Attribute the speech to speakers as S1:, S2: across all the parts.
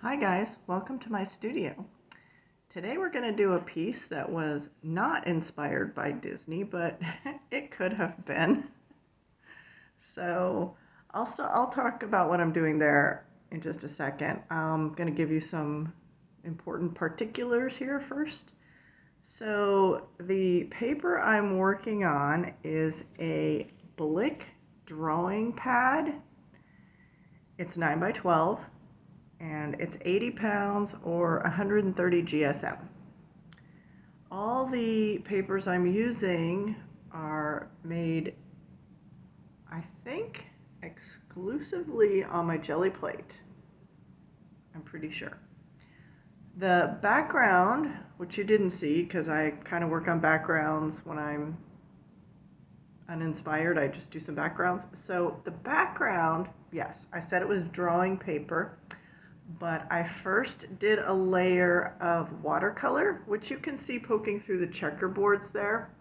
S1: Hi guys, welcome to my studio. Today we're going to do a piece that was not inspired by Disney, but it could have been. So I'll talk about what I'm doing there in just a second. I'm going to give you some important particulars here first. So the paper I'm working on is a Blick drawing pad. It's 9 by 12. And it's 80 pounds or 130 GSM. All the papers I'm using are made, I think, exclusively on my jelly plate. I'm pretty sure. The background, which you didn't see because I kind of work on backgrounds when I'm uninspired, I just do some backgrounds. So the background, yes, I said it was drawing paper. But I first did a layer of watercolor, which you can see poking through the checkerboards there.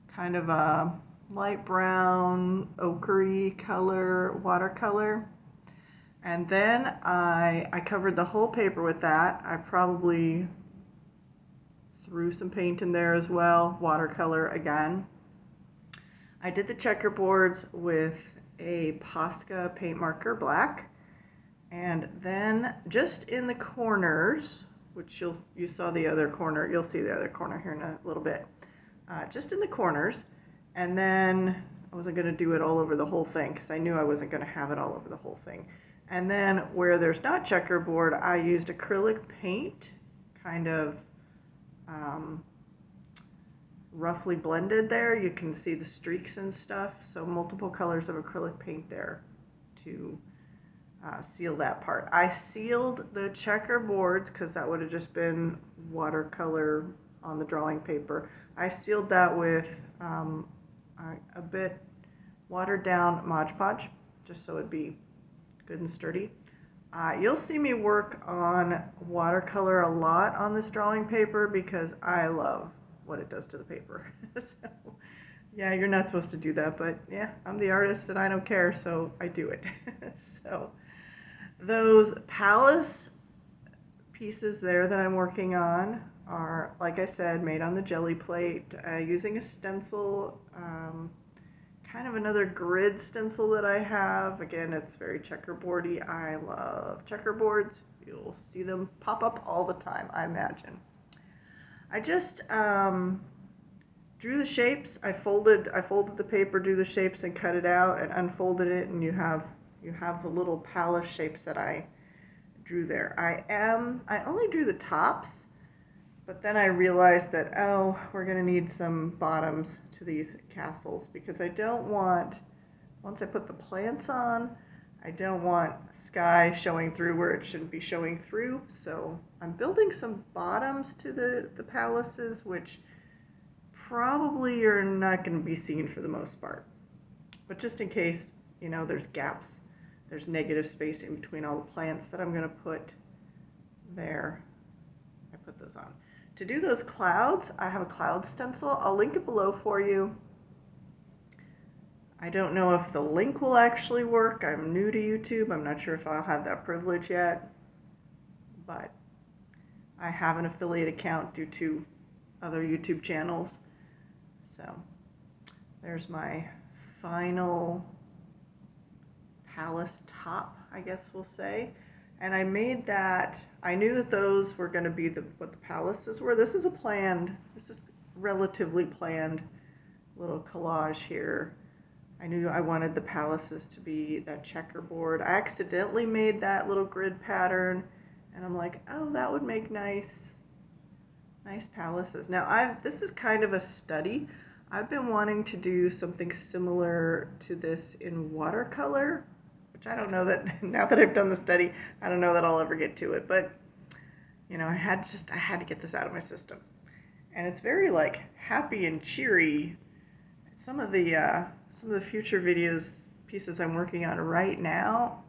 S1: Kind of a light brown, ochre color watercolor. And then I covered the whole paper with that. I probably threw some paint in there as well, watercolor again. I did the checkerboards with a Posca paint marker black. And then just in the corners, which you saw the other corner, you'll see the other corner here in a little bit, just in the corners. And then I wasn't going to do it all over the whole thing because I knew I wasn't going to have it all over the whole thing. And then where there's not checkerboard, I used acrylic paint, kind of roughly blended there. You can see the streaks and stuff, so multiple colors of acrylic paint there to seal that part. I sealed the checkerboards because that would have just been watercolor on the drawing paper. I sealed that with a bit watered down Mod Podge, just so it'd be good and sturdy. You'll see me work on watercolor a lot on this drawing paper because I love what it does to the paper. So, yeah, you're not supposed to do that, but yeah, I'm the artist and I don't care, so I do it. So those palace pieces there that I'm working on are, like I said, made on the jelly plate using a stencil, kind of another grid stencil that I have. Again, it's very checkerboardy. I love checkerboards. You'll see them pop up all the time, I imagine. I just drew the shapes. I folded the paper, drew the shapes, and cut it out, and unfolded it, and you have the little palace shapes that I drew there. I only drew the tops, but then I realized that, oh, we're going to need some bottoms to these castles because I don't want, once I put the plants on, I don't want sky showing through where it shouldn't be showing through. So I'm building some bottoms to the palaces, which probably are not going to be seen for the most part. But just in case, there's gaps, there's negative space in between all the plants that I'm going to put there. I put those on. To do those clouds, I have a cloud stencil. I'll link it below for you. I don't know if the link will actually work. I'm new to YouTube. I'm not sure if I'll have that privilege yet. But I have an affiliate account due to other YouTube channels. So there's my final palace top, I guess we'll say. And I made that, I knew that those were going to be what the palaces were. This is relatively planned little collage here. I knew I wanted the palaces to be that checkerboard. I accidentally made that little grid pattern, and I'm like, oh, that would make nice palaces. Now, this is kind of a study. I've been wanting to do something similar to this in watercolor, which I don't know that, now that I've done the study, I don't know that I'll ever get to it, but, I had to get this out of my system. And it's very, happy and cheery. Some of the future pieces I'm working on right now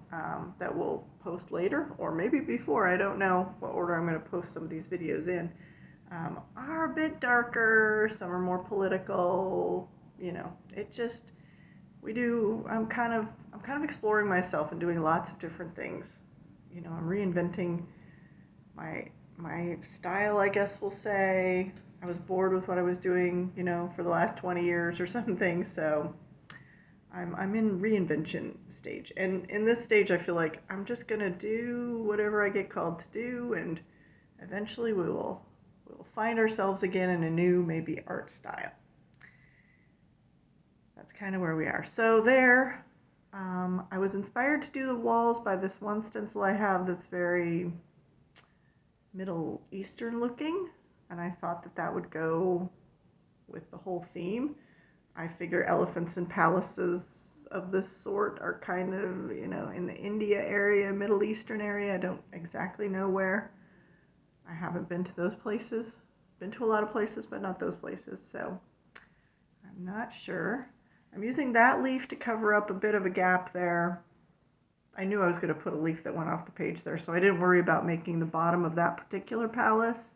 S1: that we'll post later, or maybe before, I don't know what order I'm going to post some of these videos in, are a bit darker. Some are more political. It just, I'm kind of exploring myself and doing lots of different things. I'm reinventing my style, I guess we'll say. I was bored with what I was doing, for the last 20 years or something. So I'm in reinvention stage. And in this stage, I feel like I'm just going to do whatever I get called to do, and eventually we'll find ourselves again in a new, maybe art style. That's kind of where we are. So there, I was inspired to do the walls by this one stencil I have that's very Middle Eastern looking, and I thought that that would go with the whole theme. I figure elephants and palaces of this sort are kind of, in the India area, Middle Eastern area. I don't exactly know where. I haven't been to those places. Been to a lot of places, but not those places, so I'm not sure. I'm using that leaf to cover up a bit of a gap there. I knew I was going to put a leaf that went off the page there, so I didn't worry about making the bottom of that particular palace,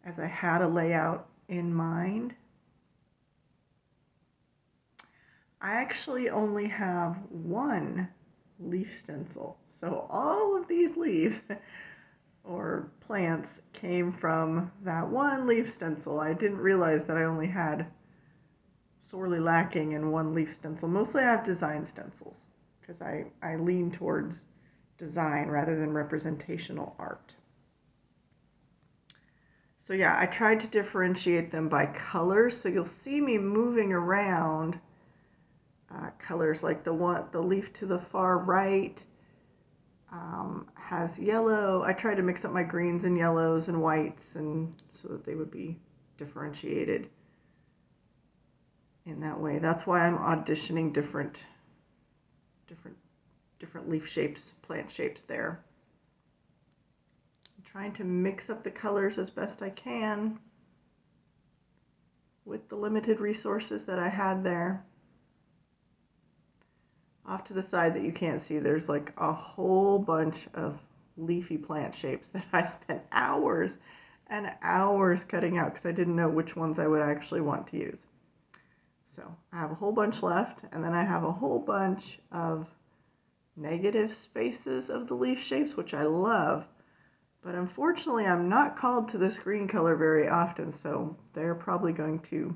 S1: as I had a layout in mind. I actually only have one leaf stencil, so all of these leaves or plants came from that one leaf stencil. I didn't realize that I only had sorely lacking in one leaf stencil. Mostly I have design stencils, because I lean towards design rather than representational art. So yeah, I tried to differentiate them by colors. So you'll see me moving around colors, like the leaf to the far right has yellow. I tried to mix up my greens and yellows and whites, and so that they would be differentiated in that way. That's why I'm auditioning different leaf shapes, plant shapes there. I'm trying to mix up the colors as best I can with the limited resources that I had there. Off to the side that you can't see, there's like a whole bunch of leafy plant shapes that I spent hours and hours cutting out because I didn't know which ones I would actually want to use. So I have a whole bunch left, and then I have a whole bunch of negative spaces of the leaf shapes, which I love, but unfortunately I'm not called to this green color very often, so they're probably going to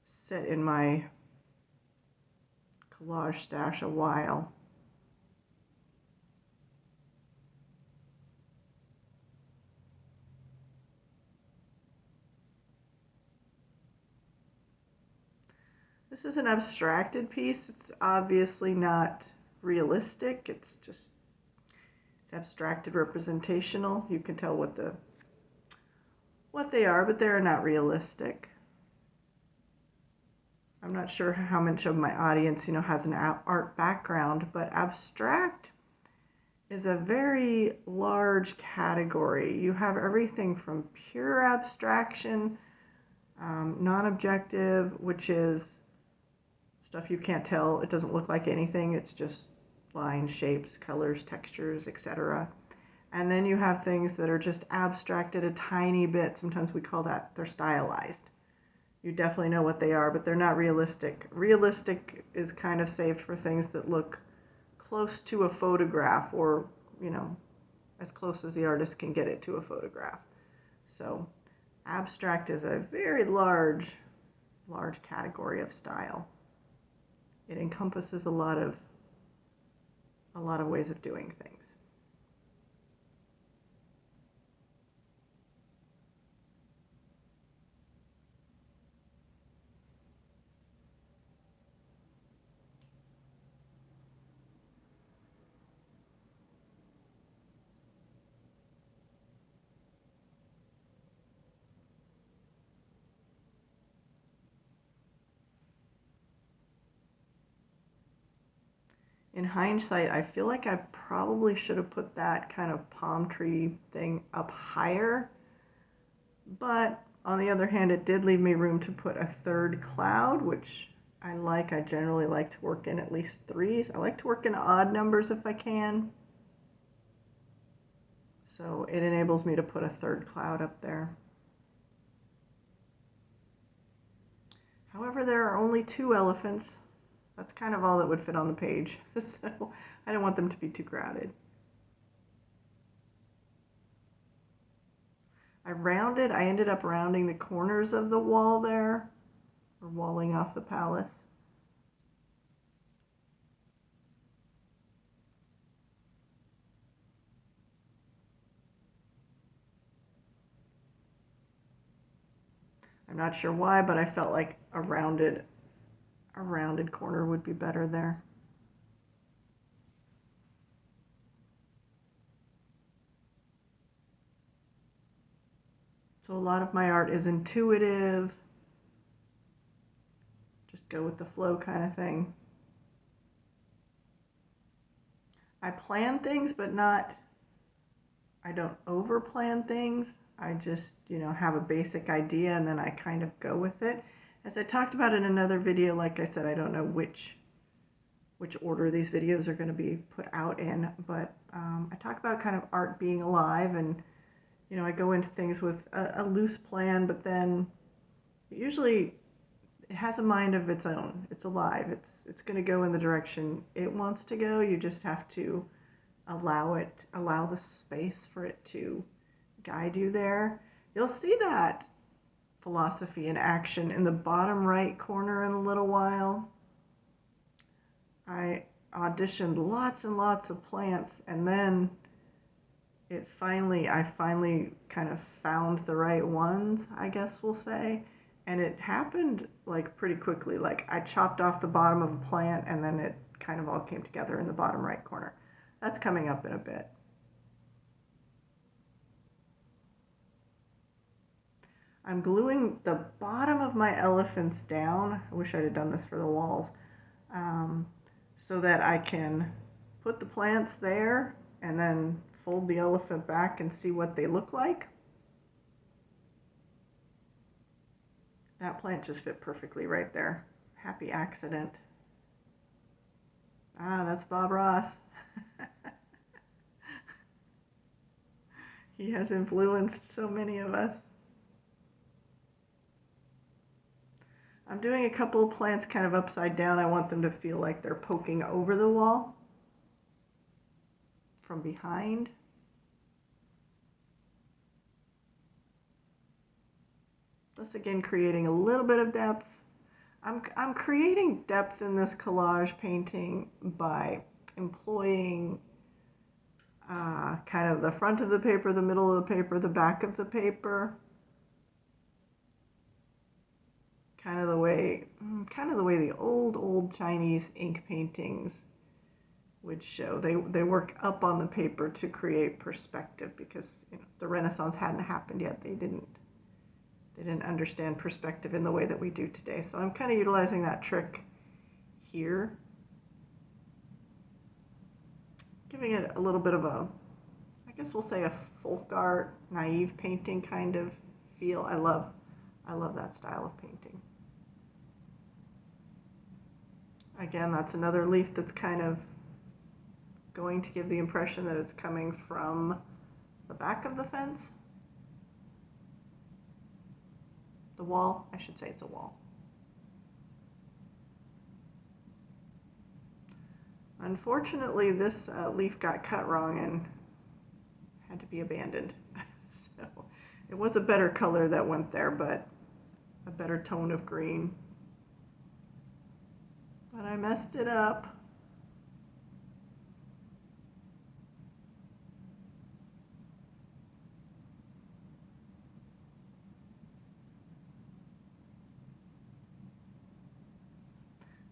S1: sit in my collage stash a while. This is an abstracted piece. It's obviously not realistic. It's abstracted representational. You can tell what they are, but they're not realistic. I'm not sure how much of my audience, has an art background, but abstract is a very large category. You have everything from pure abstraction, non-objective, which is stuff you can't tell. It doesn't look like anything. It's just lines, shapes, colors, textures, etc. And then you have things that are just abstracted a tiny bit. Sometimes we call that they're stylized. You definitely know what they are, but they're not realistic. Realistic is kind of saved for things that look close to a photograph, or, as close as the artist can get it to a photograph. So abstract is a very large category of style. It encompasses a lot of ways of doing things. In hindsight, I feel like I probably should have put that kind of palm tree thing up higher. But on the other hand, it did leave me room to put a third cloud, which I like. I generally like to work in at least threes. I like to work in odd numbers if I can. So it enables me to put a third cloud up there. However, there are only 2 elephants. That's kind of all that would fit on the page, so I didn't want them to be too crowded. I ended up rounding the corners of the wall there, or walling off the palace. I'm not sure why, but I felt like a rounded corner would be better there. So a lot of my art is intuitive, just go with the flow kind of thing. I plan things, but I don't over plan things. I just, have a basic idea and then I kind of go with it. As I talked about in another video, like I said, I don't know which order these videos are going to be put out in, but I talk about kind of art being alive, and I go into things with a loose plan, but then usually it has a mind of its own. It's alive. It's going to go in the direction it wants to go. You just have to allow the space for it to guide you there. You'll see that philosophy in action in the bottom right corner in a little while. I auditioned lots and lots of plants, and then I finally kind of found the right ones, I guess we'll say. And it happened like pretty quickly. Like I chopped off the bottom of a plant and then it kind of all came together in the bottom right corner. That's coming up in a bit. I'm gluing the bottom of my elephants down. I wish I'd have done this for the walls. So that I can put the plants there and then fold the elephant back and see what they look like. That plant just fit perfectly right there. Happy accident. Ah, that's Bob Ross. He has influenced so many of us. I'm doing a couple of plants kind of upside down. I want them to feel like they're poking over the wall from behind. Thus again creating a little bit of depth. I'm creating depth in this collage painting by employing kind of the front of the paper, the middle of the paper, the back of the paper. Kind of the way the old Chinese ink paintings would show. They work up on the paper to create perspective because the Renaissance hadn't happened yet. They didn't understand perspective in the way that we do today. So I'm kind of utilizing that trick here, giving it a little bit of a, I guess we'll say a folk art, naive painting kind of feel. I love that style of painting. Again, that's another leaf that's kind of going to give the impression that it's coming from the back of the fence. The wall, I should say it's a wall. Unfortunately, this leaf got cut wrong and had to be abandoned. So it was a better color that went there, but a better tone of green. But I messed it up.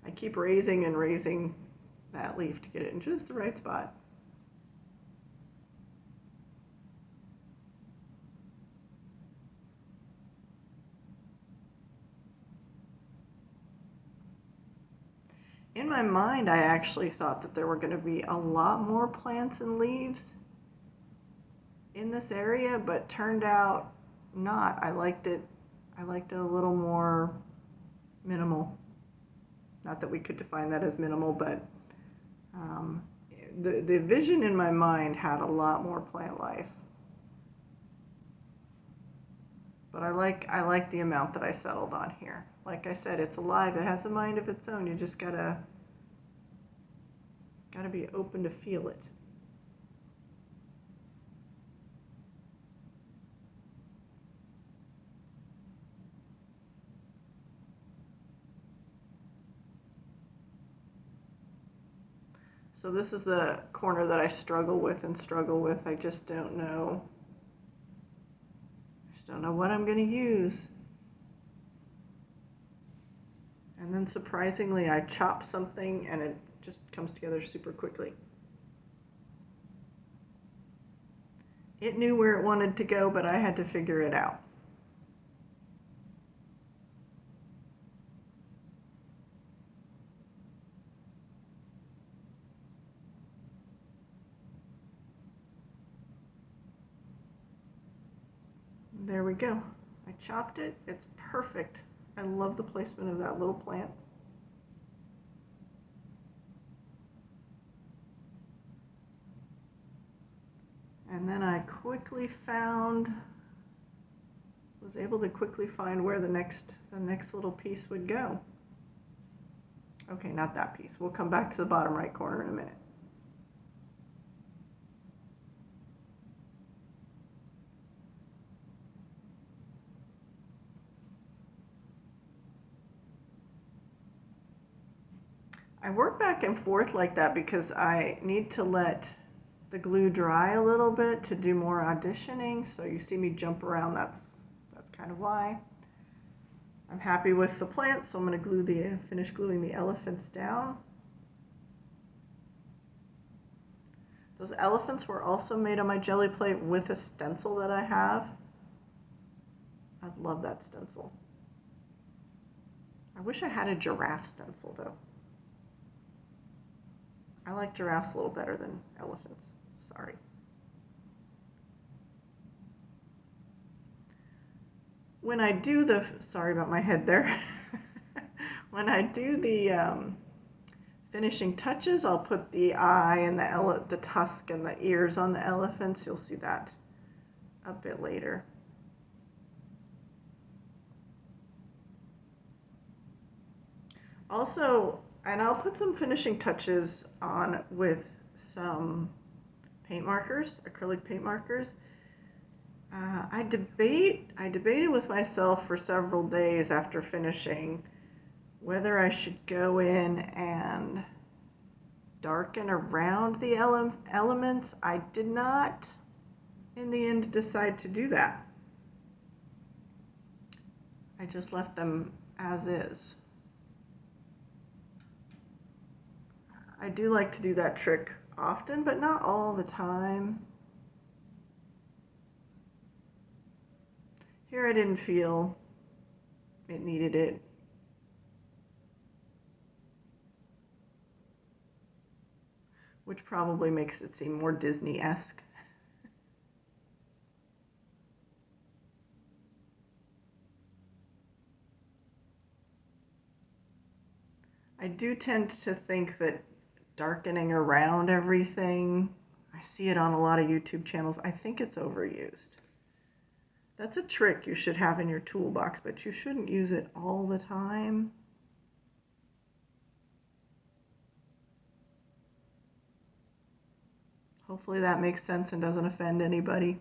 S1: I keep raising and raising that leaf to get it in just the right spot. In my mind, I actually thought that there were going to be a lot more plants and leaves in this area, but turned out not. I liked it a little more minimal. Not that we could define that as minimal, but the vision in my mind had a lot more plant life. But I like the amount that I settled on here. Like I said, it's alive. It has a mind of its own. You just gotta be open to feel it. So this is the corner that I struggle with. I just don't know. What I'm going to use. And then surprisingly, I chop something and it just comes together super quickly. It knew where it wanted to go, but I had to figure it out. There we go. I chopped it. It's perfect. I love the placement of that little plant. And then I was able to quickly find where the next little piece would go. Okay, not that piece. We'll come back to the bottom right corner in a minute. I work back and forth like that because I need to let the glue dry a little bit to do more auditioning. So you see me jump around, that's kind of why. I'm happy with the plants, so I'm going to finish gluing the elephants down. Those elephants were also made on my jelly plate with a stencil that I have. I love that stencil. I wish I had a giraffe stencil though. I like giraffes a little better than elephants. Sorry. When I do the, sorry about my head there. When I do the finishing touches, I'll put the eye and the tusk and the ears on the elephants. You'll see that a bit later. Also, and I'll put some finishing touches on with some paint markers, acrylic paint markers. I debated with myself for several days after finishing whether I should go in and darken around the elements. I did not, in the end, decide to do that. I just left them as is. I do like to do that trick often, but not all the time. Here I didn't feel it needed it. Which probably makes it seem more Disney-esque. I do tend to think that darkening around everything, I see it on a lot of YouTube channels, I think it's overused. That's a trick you should have in your toolbox, but you shouldn't use it all the time. Hopefully that makes sense and doesn't offend anybody.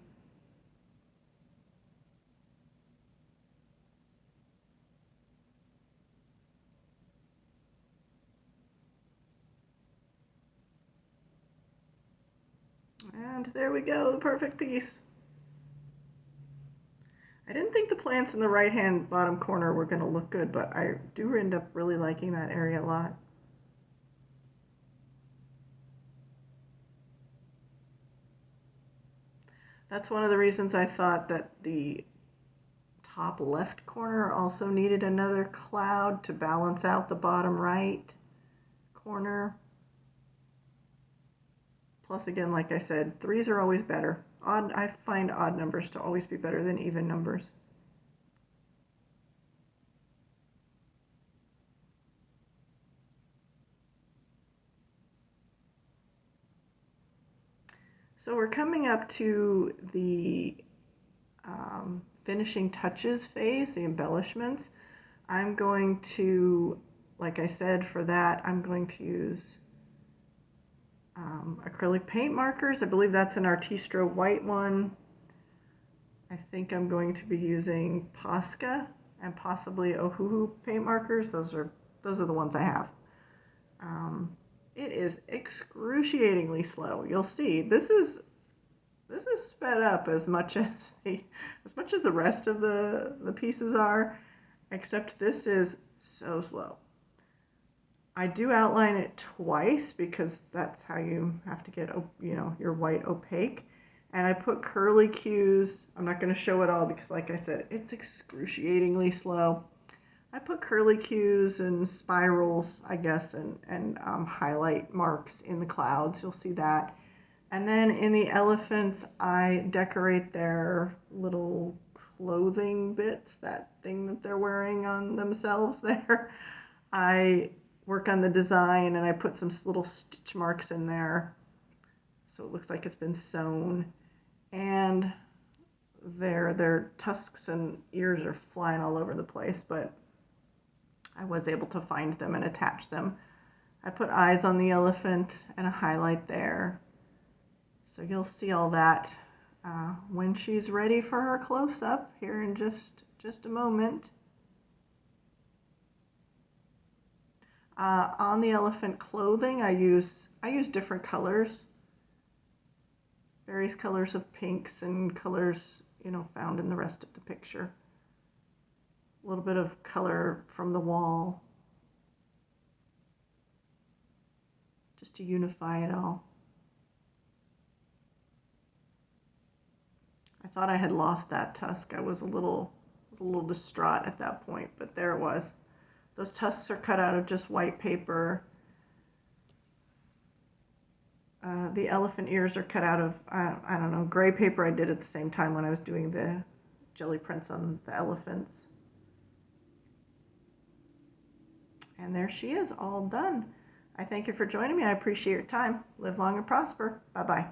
S1: And there we go, the perfect piece. I didn't think the plants in the right-hand bottom corner were going to look good, but I do end up really liking that area a lot. That's one of the reasons I thought that the top left corner also needed another cloud to balance out the bottom right corner. Plus, again, like I said, threes are always better. I find odd numbers to always be better than even numbers. So we're coming up to the finishing touches phase, the embellishments. I'm going to, like I said, for that, I'm going to use acrylic paint markers. I believe that's an Artistro white one. I think I'm going to be using Posca and possibly Ohuhu paint markers. Those are the ones I have. it is excruciatingly slow. You'll see this is sped up as much as the rest of the pieces are, except this is so slow. I do outline it twice because that's how you have to get, you know, your white opaque. And I put curly cues. I'm not going to show it all because, like I said, it's excruciatingly slow. I put curly cues and spirals, I guess, and highlight marks in the clouds. You'll see that. And then in the elephants, I decorate their little clothing bits, that thing that they're wearing on themselves there. I work on the design and I put some little stitch marks in there so it looks like it's been sewn. And their tusks and ears are flying all over the place, but I was able to find them and attach them. I put eyes on the elephant and a highlight there. So you'll see all that when she's ready for her close-up here in just a moment. On the elephant clothing, I use different colors, various colors of pinks and colors, you know, found in the rest of the picture. A little bit of color from the wall, just to unify it all. I thought I had lost that tusk. I was a little distraught at that point, but there it was. Those tusks are cut out of just white paper. The elephant ears are cut out of, I don't know, gray paper I did at the same time when I was doing the jelly prints on the elephants. And there she is, all done. I thank you for joining me. I appreciate your time. Live long and prosper. Bye-bye.